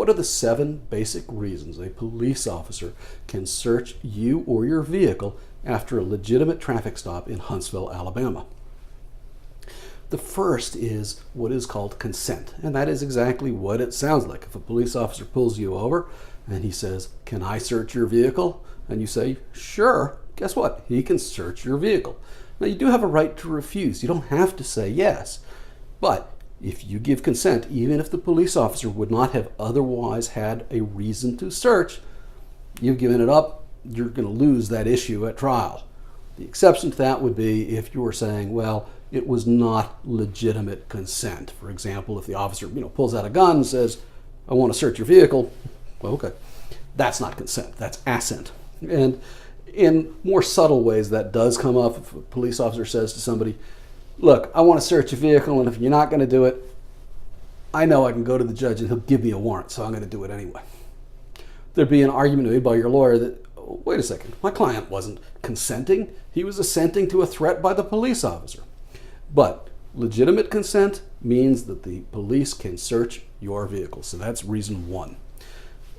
What are the 7 basic reasons a police officer can search you or your vehicle after a legitimate traffic stop in Huntsville, Alabama? The first is what is called consent, and that is exactly what it sounds like. If a police officer pulls you over and he says, "Can I search your vehicle?" and you say, "Sure," guess what? He can search your vehicle. Now, you do have a right to refuse. You don't have to say yes. But if you give consent, even if the police officer would not have otherwise had a reason to search, you've given it up, you're going to lose that issue at trial. The exception to that would be if you were saying, well, it was not legitimate consent. For example, if the officer pulls out a gun and says, "I want to search your vehicle," well, okay, that's not consent, that's assent. And in more subtle ways, that does come up. If a police officer says to somebody, "Look, I want to search your vehicle, and if you're not going to do it, I know I can go to the judge and he'll give me a warrant, so I'm going to do it anyway." There'd be an argument made by your lawyer that, wait a second, my client wasn't consenting. He was assenting to a threat by the police officer. But legitimate consent means that the police can search your vehicle. So that's reason 1.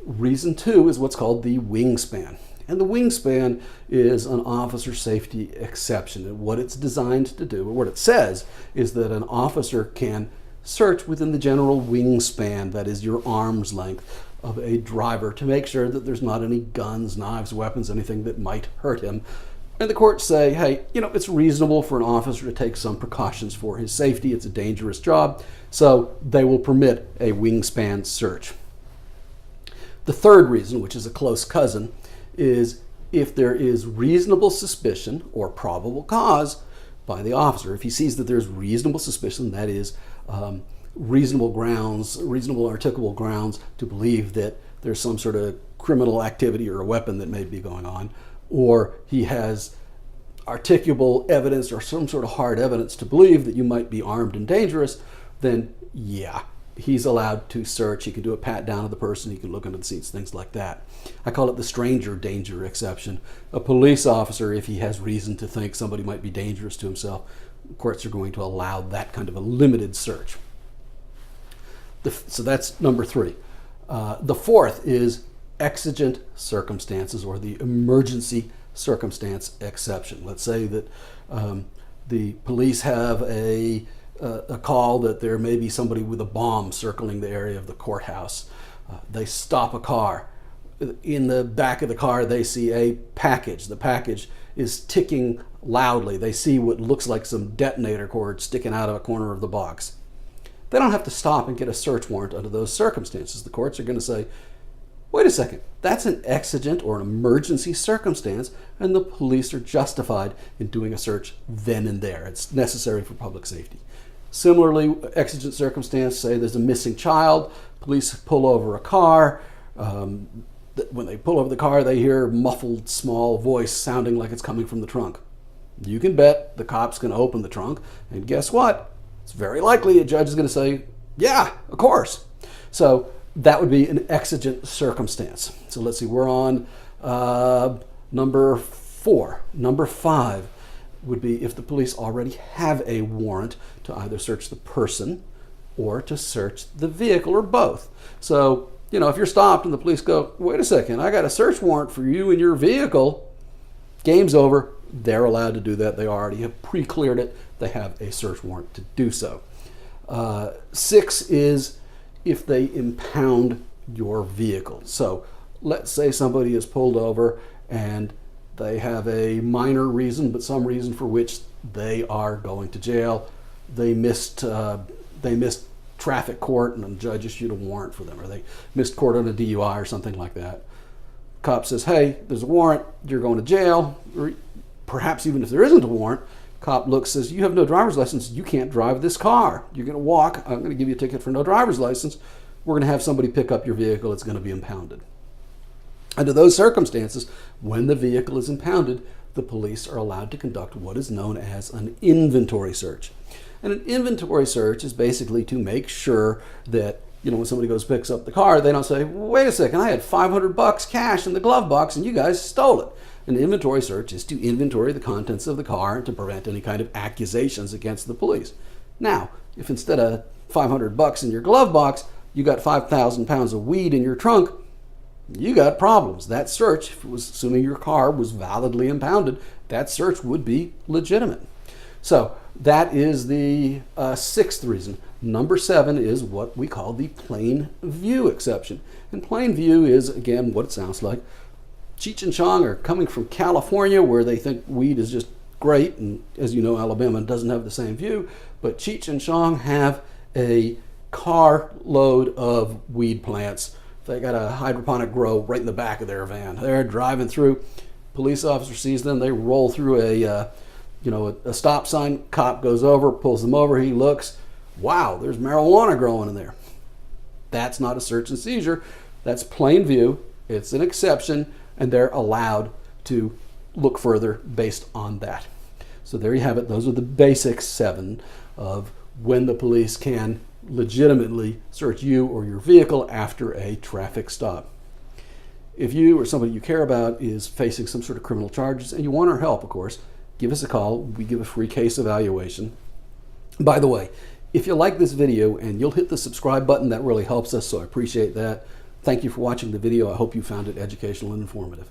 Reason 2 is what's called the wingspan. And the wingspan is an officer safety exception. And what it's designed to do, or what it says, is that an officer can search within the general wingspan, that is your arm's length, of a driver to make sure that there's not any guns, knives, weapons, anything that might hurt him. And the courts say, hey, it's reasonable for an officer to take some precautions for his safety. It's a dangerous job. So they will permit a wingspan search. The third reason, which is a close cousin, is if there is reasonable suspicion or probable cause by the officer. If he sees that there's reasonable suspicion, that is reasonable articulable grounds to believe that there's some sort of criminal activity or a weapon that may be going on, or he has articulable evidence or some sort of hard evidence to believe that you might be armed and dangerous, then yeah, he's allowed to search. He can do a pat down of the person. He can look under the seats, things like that. I call it the stranger danger exception. A police officer, if he has reason to think somebody might be dangerous to himself, courts are going to allow that kind of a limited search. So that's number 3. The fourth is exigent circumstances, or the emergency circumstance exception. Let's say that the police have a call that there may be somebody with a bomb circling the area of the courthouse. They stop a car. In the back of the car, they see a package. The package is ticking loudly. They see what looks like some detonator cord sticking out of a corner of the box. They don't have to stop and get a search warrant under those circumstances. The courts are going to say, wait a second, that's an exigent or an emergency circumstance, and the police are justified in doing a search then and there. It's necessary for public safety. Similarly, exigent circumstance, say there's a missing child, police pull over a car. When they pull over the car, they hear a muffled, small voice sounding like it's coming from the trunk. You can bet the cop's going to open the trunk, and guess what? It's very likely a judge is going to say, yeah, of course. So that would be an exigent circumstance. So let's see, we're on number 4. Number 5 would be if the police already have a warrant to either search the person or to search the vehicle, or both. So, if you're stopped and the police go, wait a second, I got a search warrant for you and your vehicle, game's over. They're allowed to do that. They already have pre-cleared it. They have a search warrant to do so. 6 is if they impound your vehicle. So let's say somebody is pulled over and they have a minor reason, but some reason for which they are going to jail. They missed traffic court and the judge issued a warrant for them, or they missed court on a DUI or something like that. Cop says, hey, there's a warrant, you're going to jail. Or perhaps even if there isn't a warrant, cop looks, says, you have no driver's license, you can't drive this car. You're going to walk, I'm going to give you a ticket for no driver's license. We're going to have somebody pick up your vehicle, it's going to be impounded. Under those circumstances, when the vehicle is impounded, the police are allowed to conduct what is known as an inventory search. And an inventory search is basically to make sure that, when somebody goes picks up the car, they don't say, wait a second, I had $500 cash in the glove box and you guys stole it. An inventory search is to inventory the contents of the car and to prevent any kind of accusations against the police. Now, if instead of $500 in your glove box, you got 5,000 pounds of weed in your trunk, you got problems. That search, if it was assuming your car was validly impounded, that search would be legitimate. So that is the sixth reason. Number 7 is what we call the plain view exception. And plain view is, again, what it sounds like. Cheech and Chong are coming from California, where they think weed is just great. And as you know, Alabama doesn't have the same view. But Cheech and Chong have a carload of weed plants. They got a hydroponic grow right in the back of their van. They're driving through. Police officer sees them. They roll through a stop sign. Cop goes over, pulls them over. He looks. Wow, there's marijuana growing in there. That's not a search and seizure. That's plain view. It's an exception, and they're allowed to look further based on that. So there you have it. Those are the basic 7 of when the police can legitimately search you or your vehicle after a traffic stop. If you or somebody you care about is facing some sort of criminal charges and you want our help, of course, give us a call. We give a free case evaluation. By the way, if you like this video and you'll hit the subscribe button, that really helps us, so I appreciate that. Thank you for watching the video. I hope you found it educational and informative.